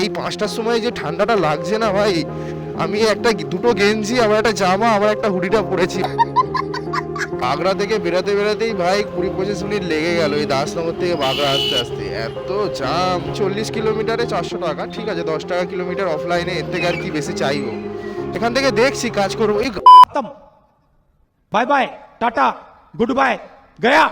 এই 5টার সময় যে ঠান্ডাটা লাগছে না ভাই, আমি একটা দুটো গেঞ্জি আবার একটা জামা আবার একটা হুডিটা পরেছি। বাগড়া থেকে বেরাতে বেরাতেই ভাই 20-25 মিনিট লেগে গেল এই দাসনগর থেকে বাগড়া আসতে আসতে। এত জাম। 40 কিলোমিটারে 400 টাকা, ঠিক আছে 10 টাকা কিলোমিটার অফলাইনে, এর থেকে আর কি বেশি চাইবো। এখান থেকে দেখছি কাজ করবো। এই bye bye tata good bye गया।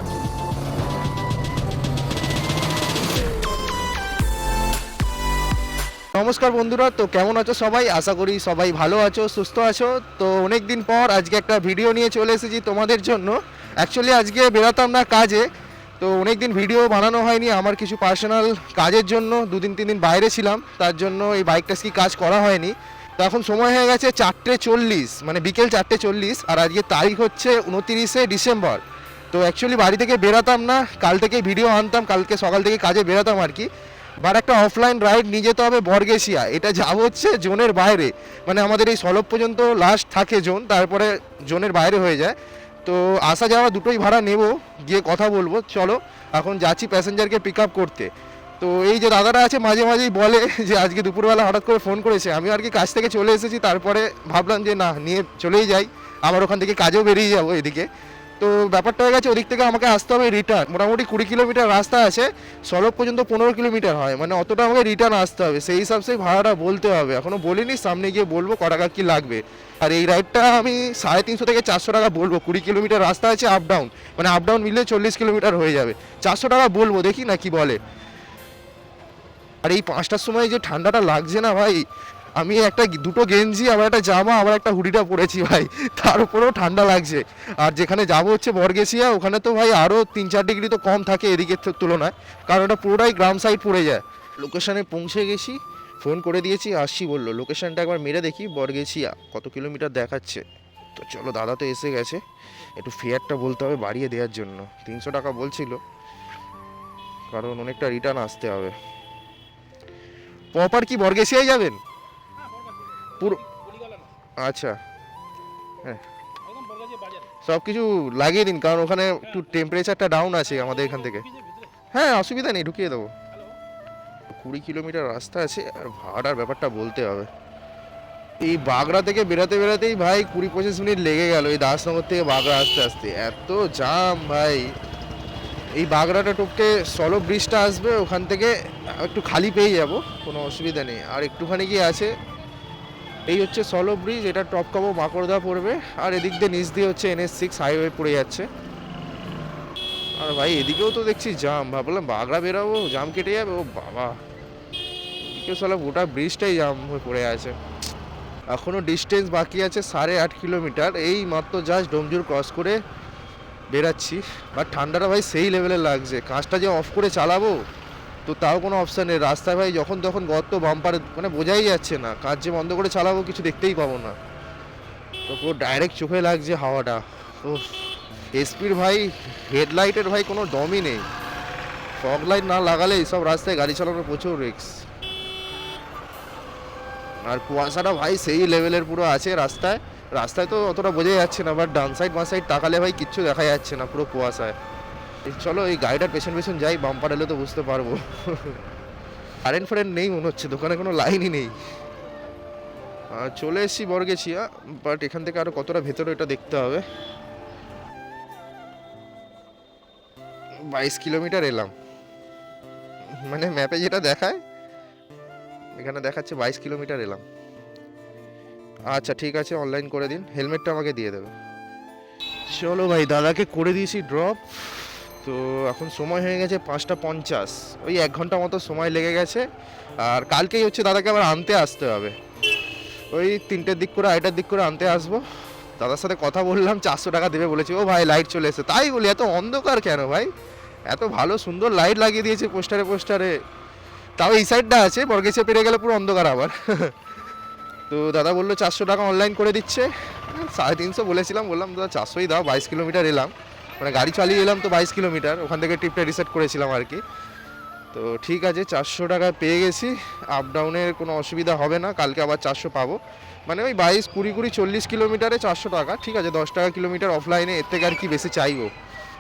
নমস্কার বন্ধুরা, তো কেমন আছো সবাই? আশা করি সবাই ভালো আছো, সুস্থ আছো। তো অনেক দিন পর আজকে একটা ভিডিও নিয়ে চলে এসেছি তোমাদের জন্য। অ্যাকচুয়ালি আজকে বেরোতাম না কাজে, তো অনেক দিন ভিডিও বানানো হয়নি। আমার কিছু পার্সোনাল কাজের জন্য 2-3 দিন বাইরে ছিলাম, তার জন্য এই বাইকটা কি কাজ করা হয়নি। তো এখন সময় হয়ে গেছে 4:40, মানে বিকেল 4:40, আর আজকে তারিখ হচ্ছে 29শে ডিসেম্বর। তো অ্যাকচুয়ালি বাড়ি থেকে বেরোতাম না, কাল থেকে ভিডিও আনতাম, কালকে সকাল থেকে কাজে বেরোতাম আর কি। বাট একটা অফলাইন রাইড নিয়ে যেতে হবে বর্গেশিয়া। এটা যাব হচ্ছে জোনের বাইরে, মানে আমাদের এই সলব পর্যন্ত লাস্ট থাকে জোন, তারপরে জোনের বাইরে হয়ে যায়। তো আসা যাওয়া দুটোই ভাড়া নেব, গিয়ে কথা বলবো। চলো এখন যাচ্ছি প্যাসেঞ্জারকে পিক আপ করতে। তো এই যে দাদারা আছে মাঝে মাঝেই বলে যে আজকে দুপুরবেলা হঠাৎ করে ফোন করেছে। আমি আর কি কাজ থেকে চলে এসেছি, তারপরে ভাবলাম যে না, নিয়ে চলেই যাই, আবার ওখান থেকে কাজেও বেরিয়ে যাবো এদিকে। তো ব্যাপারটা হয়ে গেছে, ওদিক থেকে আমাকে আসতে হবে রিটার্ন। মোটামুটি 20 কিলোমিটার রাস্তা আছে, সলব পর্যন্ত 15 কিলোমিটার হয়, মানে অতটা আমাকে রিটার্ন আসতে হবে। সেই হিসাব সেই ভাড়াটা বলতে হবে, এখনও বলিনি, সামনে গিয়ে বলবো ক টাকা কী লাগবে। আর এই রাইডটা আমি 350 থেকে 400 টাকা বলবো। 20 কিলোমিটার রাস্তা আছে আপ ডাউন, মানে আপ ডাউন মিলে 40 কিলোমিটার হয়ে যাবে। 400 টাকা বলবো, দেখি না কি বলে। আর এই 5টার সময় যে ঠান্ডাটা লাগছে না ভাই, আমি একটা দুটো গেঞ্জি আবার একটা জামা আবার একটা হুডিটা পরেছি ভাই, তার উপরেও ঠান্ডা লাগছে। আর যেখানে যাবো হচ্ছে বর্গেশিয়া, ওখানে তো ভাই আরও 3-4 ডিগ্রি তো কম থাকে এদিকের তুলনায়, কারণ ওটা পুরোটাই গ্রাম সাইড পড়ে যায়। লোকেশানে পৌঁছে গেছি, ফোন করে দিয়েছি, আসছি বললো। লোকেশানটা একবার মেরে দেখি বর্গেশিয়া কত কিলোমিটার দেখাচ্ছে। তো চলো, দাদা তো এসে গেছে, একটু ফেয়ারটা বলতে হবে বাড়িয়ে দেওয়ার জন্য। 300 টাকা বলছিল, কারণ অনেকটা রিটার্ন আসতে হবে। প্রপার কি বর্গেশিয়ায় যাবেন পুরো? আচ্ছা, হ্যাঁ সব কিছু লাগিয়ে দিন, কারণ ওখানে একটু টেম্পারেচারটা ডাউন আছে আমাদের এখান থেকে। হ্যাঁ অসুবিধা নেই, ঢুকিয়ে দেবো। 20 কিলোমিটার রাস্তা আছে, আর ভাড়ার ব্যাপারটা বলতে হবে। এই বাগড়া থেকে বেরাতে বেরাতেই ভাই 20-25 মিনিট লেগে গেল এই দাসনগর থেকে বাগড়া আসতে আসতে। এত জাম ভাই। এই বাগড়াটা টপকে সলব ব্রিজটা আসবে, ওখান থেকে একটু খালি পেয়ে যাব, কোনো অসুবিধা নেই। আর একটুখানি কি আছে, এই হচ্ছে সলব ব্রিজ, এটা টপকাবো, বাঁকড়দা পড়বে, আর এদিক দিয়ে নিচ দিয়ে হচ্ছে NH6 হাইওয়ে পড়ে যাচ্ছে। আর ভাই এদিকেও তো দেখছি জাম, ভাবলাম বাগড়া বেরাবো, জাম কেটে যাবে, ও বাবা, এদিকে সলব গোটা ব্রিজটাই জাম হয়ে পড়ে আছে। এখনও ডিস্টেন্স বাকি আছে 8.5 কিলোমিটার, এই মাত্র জাস্ট ডোমজুর ক্রস করে বেরাচ্ছি। বাট ঠান্ডাটা ভাই সেই লেভেলের লাগছে, কাঁচটা যে অফ করে চালাবো তো তাও কোনো অপশান নেই। রাস্তায় ভাই যখন তখন গর্ত, বাম্পার, মানে বোঝাই যাচ্ছে না, কাজ যে বন্ধ করে চালাবো কিছু দেখতেই পাবো না। তো পুরো ডাইরেক্ট চোখে লাগছে হাওয়াটা। ও স্পিড ভাই, হেডলাইটের ভাই কোনো দমই নেই। ফগ লাইট না লাগালে এইসব রাস্তায় গাড়ি চালানো প্রচুর রিস্ক। আর কুয়াশাটা ভাই সেই লেভেলের পুরো আছে রাস্তায়। রাস্তায় তো অতটা বোঝাই যাচ্ছে না, বাট ডান সাইড বাঁ সাইড তাকালে ভাই কিচ্ছু দেখা যাচ্ছে না, পুরো কুয়াশায়। চলো এই গাড়িটার পেছন পেছন যাই, বাম্পার এলে তো বুঝতে পারবো। কারেন্ট ফারেন্ট নেই মনে হচ্ছে, দোকানে কোনো লাইনই নেই। চলে এসেছি বর্গেশিয়া, বাট এখান থেকে আরো কতটা ভেতরে এটা দেখতে হবে। 22 কিলোমিটার এলাম, মানে ম্যাপে যেটা দেখায় এখানে দেখাচ্ছে 22 কিলোমিটার এলাম। আচ্ছা ঠিক আছে, অনলাইন করে দিন, হেলমেটটা আমাকে দিয়ে দেবে। চলো ভাই, দাদাকে করে দিয়েছি ড্রপ। তো এখন সময় হয়ে গেছে 5:50, ওই 1 ঘন্টা মতো সময় লেগে গেছে। আর কালকেই হচ্ছে দাদাকে আবার আনতে আসতে হবে, ওই 3টের দিক করে 2টার দিক করে আনতে আসবো। দাদার সাথে কথা বললাম, 400 টাকা দেবে বলেছে। ও ভাই লাইট চলে এসেছে, তাই বলি এত অন্ধকার কেন ভাই? এত ভালো সুন্দর লাইট লাগিয়ে দিয়েছে পোস্টারে পোস্টারে, তাও এই সাইডটা আছে, বর্গেশিয়া পেরে গেলে পুরো অন্ধকার আবার। তো দাদা বললো 400 টাকা অনলাইন করে দিচ্ছে। 350 বলেছিলাম, বললাম দাদা 400ই দাও, 22 কিলোমিটার এলাম, মানে গাড়ি চালিয়ে এলাম তো 22 কিলোমিটার, ওখান থেকে ট্রিপটা রিসেট করেছিলাম আর কি। তো ঠিক আছে, 400 টাকা পেয়ে গেছি, আপ ডাউনের কোনো অসুবিধা হবে না, কালকে আবার 400 পাবো। মানে ওই 22-20-40 কিলোমিটারে 400 টাকা, ঠিক আছে 10 টাকা কিলোমিটার অফলাইনে, এর থেকে আর কি বেশি চাইবো।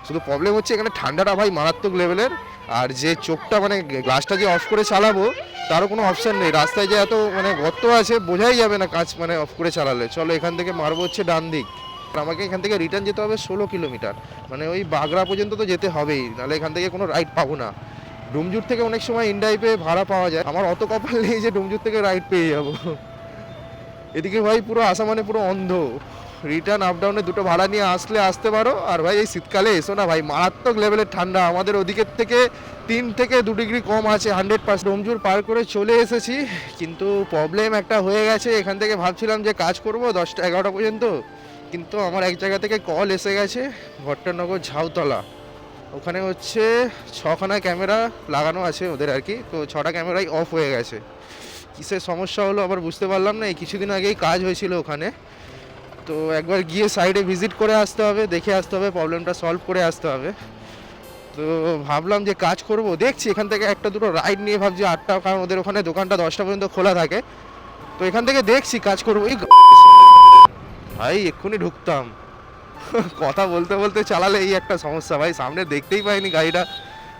শুধু প্রবলেম হচ্ছে এখানে ঠান্ডাটা ভাই মারাত্মক লেভেলের। আর যে চোখটা, মানে গ্লাসটা যে অফ করে চালাবো তারও কোনো অপশান নেই, রাস্তায় যে এত মানে গর্ত আছে বোঝাই যাবে না কাজ মানে অফ করে চালালে। চলো এখান থেকে মারবো হচ্ছে ডান দিক, আর আমাকে এখান থেকে রিটার্ন যেতে হবে 16 কিলোমিটার, মানে ওই বাগড়া পর্যন্ত তো যেতে হবেই, নাহলে এখান থেকে কোনো রাইড পাবো না। ডুমজুর থেকে অনেক সময় ইনড্রাইভে ভাড়া পাওয়া যায়, আমার অত কপাল নেই যে ডুমজুর থেকে রাইড পেয়ে যাবো। এদিকে ভাই পুরো আসা মানে পুরো অন্ধ, রিটার্ন আপ ডাউনে দুটো ভাড়া নিয়ে আসলে আসতে পারো। আর ভাই এই শীতকালে এসো না ভাই, মারাত্মক লেভেলের ঠান্ডা, আমাদের ওদিকের থেকে 3 থেকে 2 ডিগ্রি কম আছে 100%। ডোমজুর পার করে চলে এসেছি, কিন্তু প্রবলেম একটা হয়ে গেছে। এখান থেকে ভাবছিলাম যে কাজ করব 10টা 11টা পর্যন্ত, কিন্তু আমার এক জায়গা থেকে কল এসে গেছে, ভট্টনগর ঝাউতলা, ওখানে হচ্ছে 6খানা ক্যামেরা লাগানো আছে ওদের আর কি, তো 6টা ক্যামেরাই অফ হয়ে গেছে। কিসের সমস্যা হলো আবার বুঝতে পারলাম না, এই কিছুদিন আগেই কাজ হয়েছিল ওখানে, তো একবার গিয়ে সাইডে ভিজিট করে আসতে হবে, দেখে আসতে হবে, প্রবলেমটা সলভ করে আসতে হবে। তো ভাবলাম যে কাজ করব, দেখছি এখান থেকে একটা দুটো রাইড নিয়ে ভাবছি 8টা, কারণ ওদের ওখানে দোকানটা 10টা পর্যন্ত খোলা থাকে, তো এখান থেকে দেখছি কাজ করবো। এই ভাই এক্ষুনি ঢুকতাম। কথা বলতে বলতে চালালে এই একটা সমস্যা ভাই, সামনে দেখতেই পাইনি গাড়িটা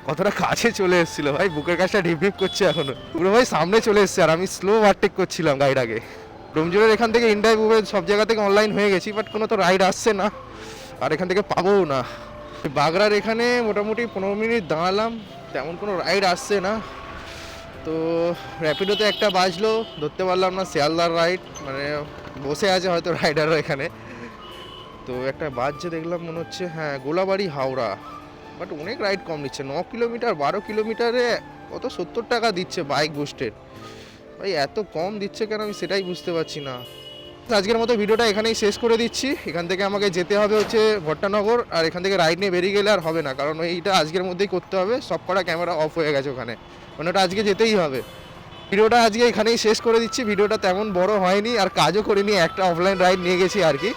কতটা কাছে চলে এসেছিল ভাই, বুকের কাছটা ঢিপ ঢিপ করছে এখনো, পুরো ভাই সামনে চলে এসছে, আর আমি স্লো ওভারটেক করছিলাম গাড়িটাকে। ডোমজুরের এখান থেকে ইনড্রাইভ উবের সব জায়গা থেকে অনলাইন হয়ে গেছি, বাট কোনো তো রাইড আসছে না, আর এখান থেকে পাবোও না। বাগড়ার এখানে মোটামুটি 15 মিনিট দাঁড়ালাম, তেমন কোনো রাইড আসছে না। তো র্যাপিডোতে একটা বাজলো, ধরতে পারলাম না, শিয়ালদার রাইড, মানে বসে আছে হয়তো রাইডারও এখানে। তো একটা বাজছে দেখলাম, মনে হচ্ছে হ্যাঁ গোলাবাড়ি হাওড়া, বাট অনেক রাইড কম নিচ্ছে, 9 কিলোমিটার 12 কিলোমিটারে কত 70 টাকা দিচ্ছে বাইক বুস্টেড। ভাই এত কম দিচ্ছে কেন আমি সেটাই বুঝতে পারছি না। আজকের মতো ভিডিওটা এখানেই শেষ করে দিচ্ছি, এখান থেকে আমাকে যেতে হবে হচ্ছে ভট্টনগর, আর এখান থেকে রাইড নিয়ে বেরিয়ে গেলে আর হবে না, কারণ এইটা আজকের মধ্যেই করতে হবে, সব কটা ক্যামেরা অফ হয়ে গেছে ওখানে, মানে ওটা আজকে যেতেই হবে। ভিডিওটা আজকে এখানেই শেষ করে দিচ্ছি, ভিডিওটা তেমন বড় হয়নি, আর কাজও করিনি, একটা অফলাইন রাইড নিয়ে গেছি আর কি।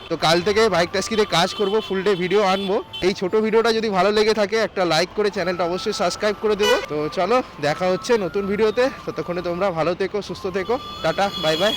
তো কাল থেকে বাইক টাস্কিতে কাজ করব, ফুল ডে ভিডিও আনবো। এই ছোট ভিডিওটা যদি ভালো লেগে থাকে একটা লাইক করে চ্যানেলটা অবশ্যই সাবস্ক্রাইব করে দেবো। তো চলো দেখা হচ্ছে নতুন ভিডিওতে, ততক্ষণে তোমরা ভালো থেকো, সুস্থ থেকো, টাটা বাই বাই।